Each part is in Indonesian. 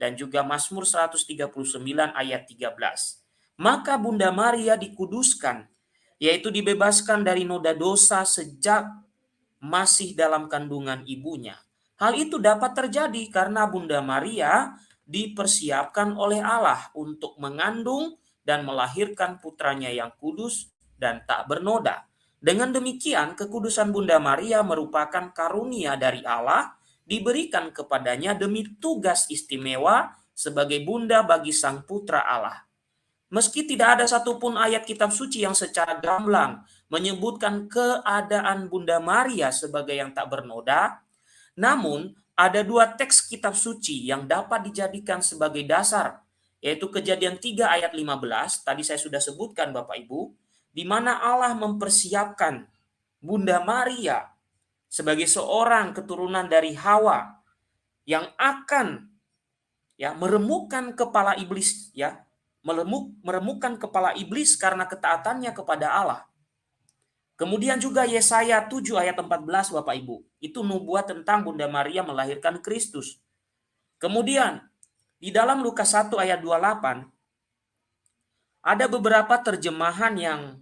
dan juga Mazmur 139 ayat 13. Maka Bunda Maria dikuduskan, yaitu dibebaskan dari noda dosa sejak masih dalam kandungan ibunya. Hal itu dapat terjadi karena Bunda Maria dipersiapkan oleh Allah untuk mengandung dan melahirkan putranya yang kudus dan tak bernoda. Dengan demikian, kekudusan Bunda Maria merupakan karunia dari Allah diberikan kepadanya demi tugas istimewa sebagai bunda bagi Sang Putra Allah. Meski tidak ada satupun ayat kitab suci yang secara gamblang menyebutkan keadaan Bunda Maria sebagai yang tak bernoda, namun ada dua teks kitab suci yang dapat dijadikan sebagai dasar, yaitu Kejadian 3 ayat 15, tadi saya sudah sebutkan Bapak Ibu, di mana Allah mempersiapkan Bunda Maria sebagai seorang keturunan dari Hawa yang akan meremukkan kepala iblis, meremukkan kepala iblis karena ketaatannya kepada Allah. Kemudian juga Yesaya 7 ayat 14 Bapak Ibu. Itu nubuat tentang Bunda Maria melahirkan Kristus. Kemudian di dalam Lukas 1 ayat 28 ada beberapa terjemahan yang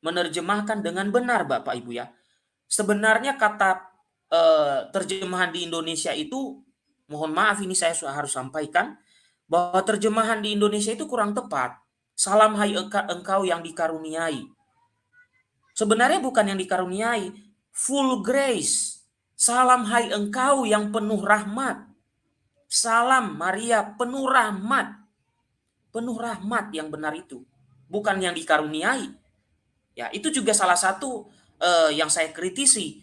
menerjemahkan dengan benar Bapak Ibu ya. Sebenarnya kata terjemahan di Indonesia itu, mohon maaf ini saya harus sampaikan, bahwa terjemahan di Indonesia itu kurang tepat. Salam hai engkau yang dikaruniai. Sebenarnya bukan yang dikaruniai, full grace. Salam hai engkau yang penuh rahmat. Salam Maria penuh rahmat. Penuh rahmat yang benar itu. Bukan yang dikaruniai. Ya, itu juga salah satu yang saya kritisi.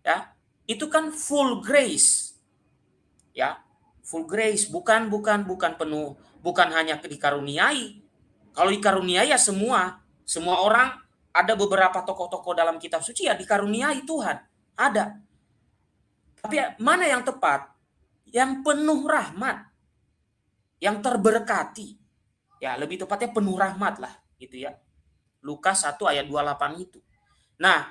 Ya, itu kan full grace. Ya, full grace bukan penuh, bukan hanya dikaruniai. Kalau dikaruniai ya semua orang, ada beberapa tokoh-tokoh dalam kitab suci ya dikaruniai Tuhan, ada. Tapi mana yang tepat? Yang penuh rahmat, yang terberkati. Ya, lebih tepatnya penuh rahmat lah gitu ya. Lukas 1 ayat 28 itu. Nah,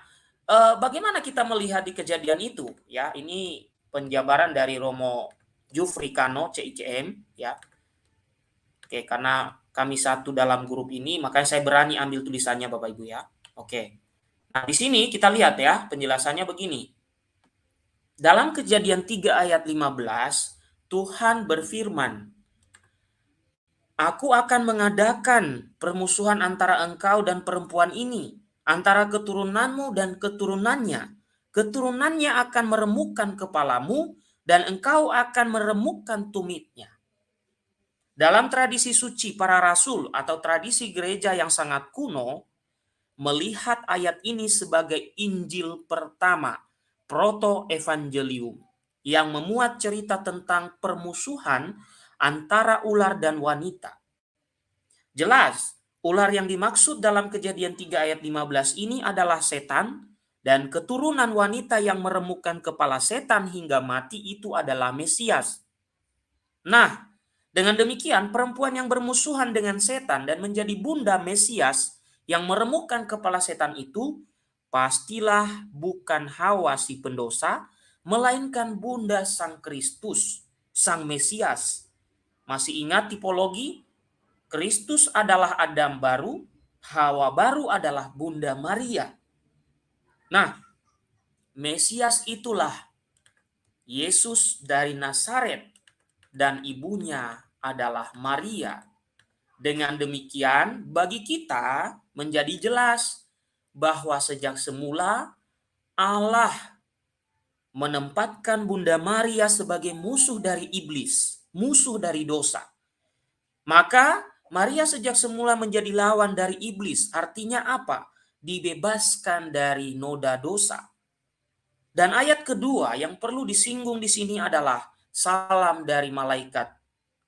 bagaimana kita melihat di kejadian itu? Ya, ini penjabaran dari Romo Jufrikano CICM ya. Oke, karena kami satu dalam grup ini, makanya saya berani ambil tulisannya Bapak Ibu ya. Oke. Nah, di sini kita lihat ya, penjelasannya begini. Dalam Kejadian 3 ayat 15, Tuhan berfirman, Aku akan mengadakan permusuhan antara engkau dan perempuan ini, antara keturunanmu dan keturunannya. Keturunannya akan meremukkan kepalamu, dan engkau akan meremukkan tumitnya. Dalam tradisi suci para rasul atau tradisi gereja yang sangat kuno, melihat ayat ini sebagai Injil pertama, proto-evangelium, yang memuat cerita tentang permusuhan antara ular dan wanita. Jelas, ular yang dimaksud dalam Kejadian 3 ayat 15 ini adalah setan, dan keturunan wanita yang meremukkan kepala setan hingga mati itu adalah Mesias. Nah, dengan demikian, perempuan yang bermusuhan dengan setan dan menjadi bunda Mesias yang meremukkan kepala setan itu, pastilah bukan Hawa si pendosa, melainkan bunda Sang Kristus, Sang Mesias. Masih ingat tipologi? Kristus adalah Adam baru, Hawa baru adalah Bunda Maria. Nah, Mesias itulah Yesus dari Nazaret, dan ibunya adalah Maria. Dengan demikian, bagi kita menjadi jelas bahwa sejak semula Allah menempatkan Bunda Maria sebagai musuh dari iblis, musuh dari dosa. Maka Maria sejak semula menjadi lawan dari iblis. Artinya apa? Dibebaskan dari noda dosa. Dan ayat kedua yang perlu disinggung di sini adalah salam dari malaikat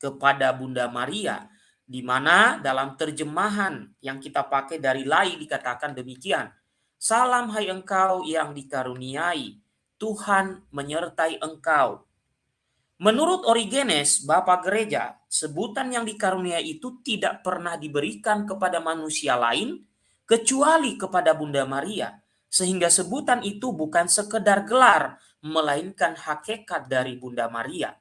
kepada Bunda Maria, di mana dalam terjemahan yang kita pakai dari Lai dikatakan demikian. Salam hai engkau yang dikaruniai, Tuhan menyertai engkau. Menurut Origenes, Bapak Gereja, sebutan yang dikaruniai itu tidak pernah diberikan kepada manusia lain kecuali kepada Bunda Maria. Sehingga sebutan itu bukan sekedar gelar, melainkan hakikat dari Bunda Maria.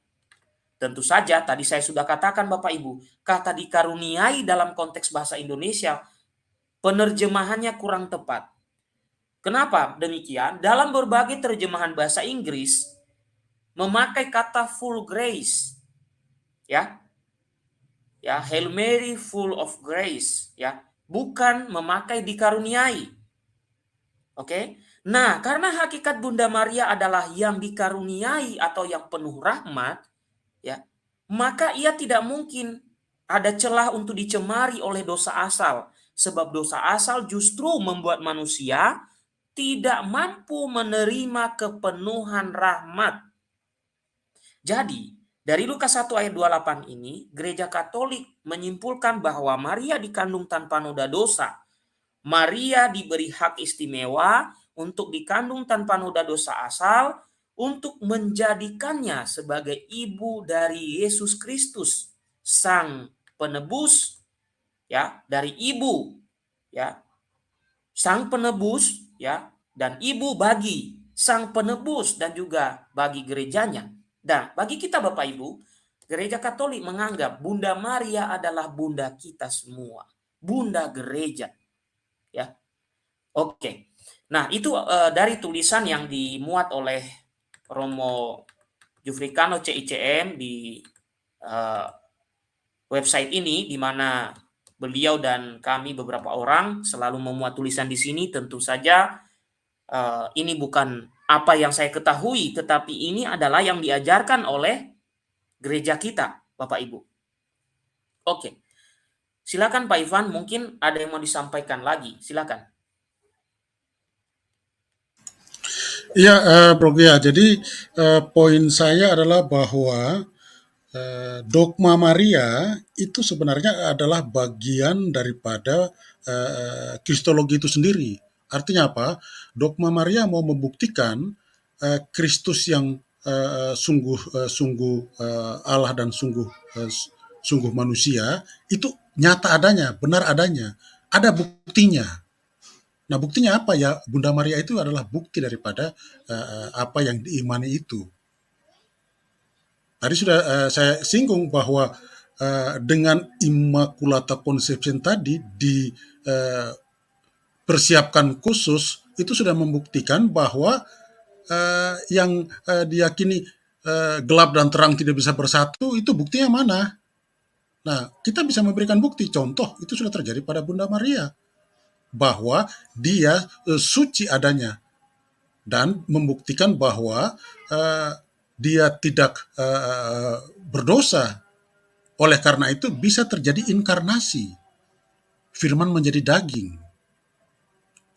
Tentu saja tadi saya sudah katakan Bapak Ibu, kata dikaruniai dalam konteks bahasa Indonesia penerjemahannya kurang tepat. Kenapa demikian? Dalam berbagai terjemahan bahasa Inggris memakai kata full grace, ya, Hail Mary full of grace, ya, bukan memakai dikaruniai. Oke. Nah, karena hakikat Bunda Maria adalah yang dikaruniai atau yang penuh rahmat, ya, maka ia tidak mungkin ada celah untuk dicemari oleh dosa asal, sebab dosa asal justru membuat manusia tidak mampu menerima kepenuhan rahmat. Jadi, dari Lukas 1 ayat 28 ini, Gereja Katolik menyimpulkan bahwa Maria dikandung tanpa noda dosa. Maria diberi hak istimewa untuk dikandung tanpa noda dosa asal, untuk menjadikannya sebagai ibu dari Yesus Kristus, sang penebus, ya, dari ibu, ya, sang penebus, ya, dan ibu bagi sang penebus dan juga bagi gerejanya. Dan bagi kita Bapak Ibu, Gereja Katolik menganggap Bunda Maria adalah bunda kita semua, bunda gereja, ya. Oke. Nah, itu dari tulisan yang dimuat oleh Romo Jufricano CICM di website ini, di mana beliau dan kami beberapa orang selalu memuat tulisan di sini. Tentu saja ini bukan apa yang saya ketahui, tetapi ini adalah yang diajarkan oleh gereja kita, Bapak Ibu. Oke. Silakan Pak Ivan, mungkin ada yang mau disampaikan lagi. Silakan. Iya, Bro Gia. Jadi poin saya adalah bahwa dogma Maria itu sebenarnya adalah bagian daripada Kristologi itu sendiri. Artinya apa? Dogma Maria mau membuktikan Kristus yang sungguh Allah dan sungguh manusia itu nyata adanya, benar adanya, ada buktinya. Nah, buktinya apa ya? Bunda Maria itu adalah bukti daripada apa yang diimani itu. Tadi sudah saya singgung bahwa dengan Immaculata Conception tadi dipersiapkan khusus, itu sudah membuktikan bahwa yang diyakini gelap dan terang tidak bisa bersatu, itu buktinya mana? Nah, kita bisa memberikan bukti. Contoh, itu sudah terjadi pada Bunda Maria, bahwa dia suci adanya dan membuktikan bahwa dia tidak berdosa. Oleh karena itu bisa terjadi inkarnasi, firman menjadi daging.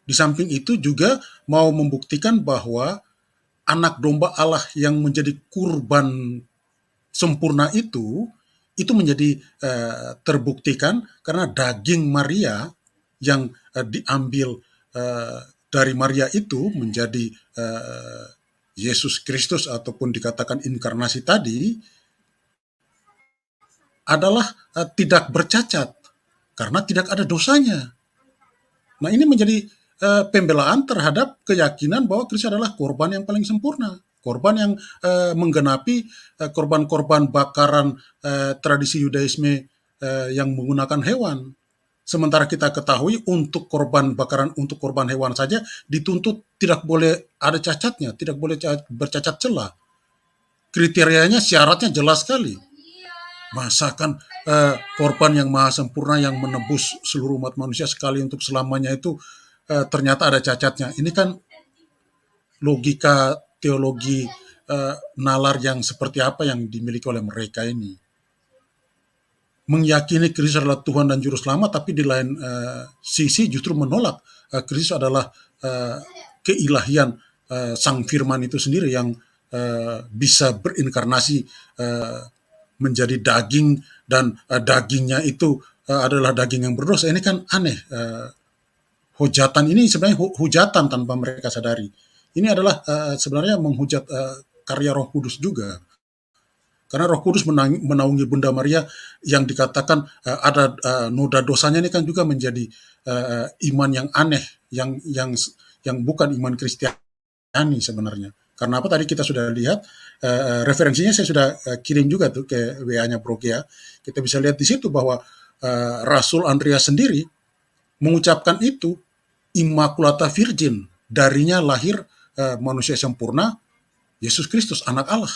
Di samping itu juga mau membuktikan bahwa anak domba Allah yang menjadi kurban sempurna itu menjadi terbuktikan karena daging Maria yang diambil dari Maria itu menjadi Yesus Kristus ataupun dikatakan inkarnasi tadi adalah tidak bercacat karena tidak ada dosanya. Nah, ini menjadi pembelaan terhadap keyakinan bahwa Kristus adalah korban yang paling sempurna, korban yang menggenapi korban-korban bakaran tradisi Yudaisme yang menggunakan hewan. Sementara kita ketahui untuk korban bakaran, untuk korban hewan saja dituntut tidak boleh ada cacatnya, tidak boleh bercacat celah. Kriterianya, syaratnya jelas sekali. Masakan korban yang maha sempurna yang menebus seluruh umat manusia sekali untuk selamanya itu ternyata ada cacatnya. Ini kan logika teologi nalar yang seperti apa yang dimiliki oleh mereka ini. Meyakini Kristus adalah Tuhan dan Juru Selamat, tapi di lain sisi justru menolak Kristus adalah keilahian Sang Firman itu sendiri yang bisa berinkarnasi menjadi daging, dan dagingnya itu adalah daging yang berdosa. Ini kan aneh. Hujatan ini sebenarnya hujatan tanpa mereka sadari. Ini adalah sebenarnya menghujat karya Roh Kudus juga. Karena Roh Kudus menaungi Bunda Maria yang dikatakan ada noda dosanya, ini kan juga menjadi iman yang aneh, yang bukan iman Kristiani sebenarnya. Karena apa, tadi kita sudah lihat, referensinya saya sudah kirim juga tuh ke WA-nya Bro Gia. Kita bisa lihat di situ bahwa Rasul Andreas sendiri mengucapkan itu, Immaculata Virgin, darinya lahir manusia sempurna, Yesus Kristus, anak Allah.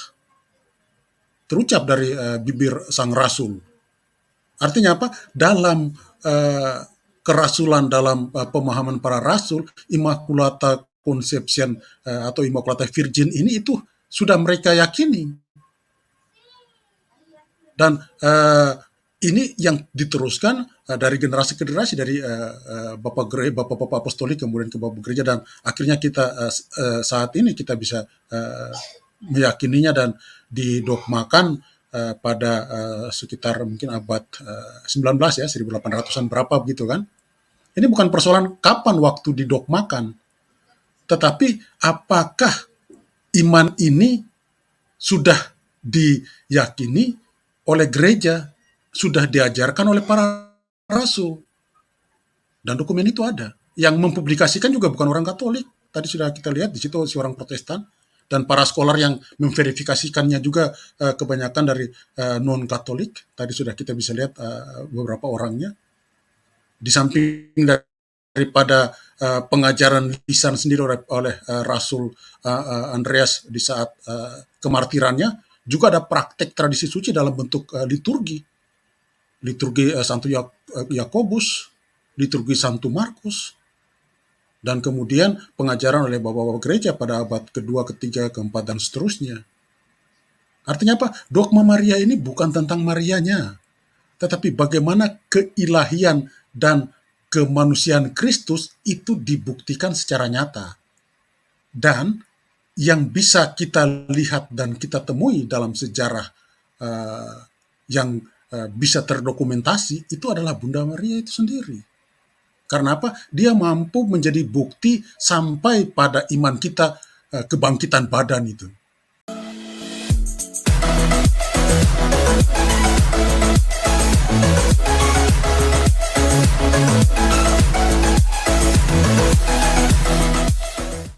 Terucap dari bibir sang Rasul. Artinya apa? Dalam kerasulan, dalam pemahaman para Rasul, Immaculata Conception atau Immaculata Virgin ini itu sudah mereka yakini. Dan ini yang diteruskan dari generasi ke generasi, dari bapak-bapak apostolik kemudian ke bapak gereja, dan akhirnya kita saat ini kita bisa meyakininya dan didogmakan pada sekitar mungkin abad 19 ya, 1800-an berapa begitu kan. Ini bukan persoalan kapan waktu didogmakan, tetapi apakah iman ini sudah diyakini oleh gereja, sudah diajarkan oleh para rasul. Dan dokumen itu ada. Yang mempublikasikan juga bukan orang Katolik. Tadi sudah kita lihat di situ seorang Protestan, dan para scholar yang memverifikasikannya juga kebanyakan dari non-Katolik. Tadi sudah kita bisa lihat beberapa orangnya. Di samping daripada pengajaran lisan sendiri oleh Rasul Andreas di saat kemartirannya, juga ada praktek tradisi suci dalam bentuk liturgi. Liturgi Santo Yakobus, liturgi Santo Markus, dan kemudian pengajaran oleh bapak-bapak gereja pada abad kedua, ketiga, keempat, dan seterusnya. Artinya apa? Dogma Maria ini bukan tentang Marianya, tetapi bagaimana keilahian dan kemanusiaan Kristus itu dibuktikan secara nyata. Dan yang bisa kita lihat dan kita temui dalam sejarah yang bisa terdokumentasi itu adalah Bunda Maria itu sendiri. Karena apa? Dia mampu menjadi bukti sampai pada iman kita, kebangkitan badan itu.